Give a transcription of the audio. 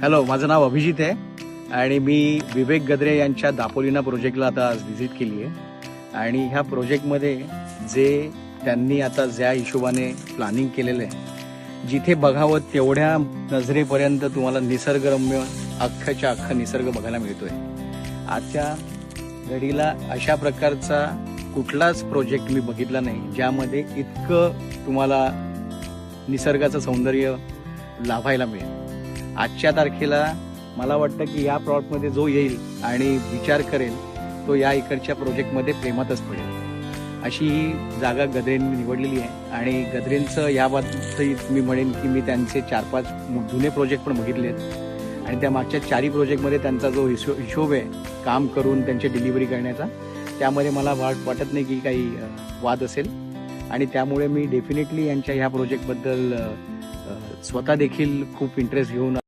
Hello, माझं नाव अभिजित आहे आणि मी विवेक गद्रे यांच्या दापोलीना प्रोजेक्टला आता आज व्हिजिट केली आहे. आणि ह्या प्रोजेक्टमध्ये जे त्यांनी आता ज्या हिशोबाने प्लॅनिंग केलेलं आहे, जिथे बघावं तेवढ्या नजरेपर्यंत तुम्हाला निसर्गरम्य अख्खाच्या अख्खा निसर्ग बघायला मिळतोय. आजच्या घडीला अशा प्रकारचा कुठलाच प्रोजेक्ट मी बघितला नाही ज्यामध्ये इतकं तुम्हाला निसर्गाचं सौंदर्य लाभायला मिळेल. आजच्या तारखेला मला वाटतं की या प्लॉटमध्ये जो येईल आणि विचार करेल तो या इकडच्या प्रोजेक्टमध्ये प्रेमातच पडेल. अशी ही जागा गद्रेंनी निवडलेली आहे. आणि गद्रेंचं याबाबतीत मी म्हणेन की मी त्यांचे 4-5 जुने प्रोजेक्ट पण बघितले आहेत आणि त्या मागच्या 4ही प्रोजेक्टमध्ये त्यांचा जो हिशोब आहे काम करून त्यांची डिलिव्हरी करण्याचा, त्यामध्ये मला वाटत नाही की काही वाद असेल. आणि त्यामुळे मी डेफिनेटली यांच्या ह्या प्रोजेक्टबद्दल स्वतः देखील खूप इंटरेस्ट घेऊन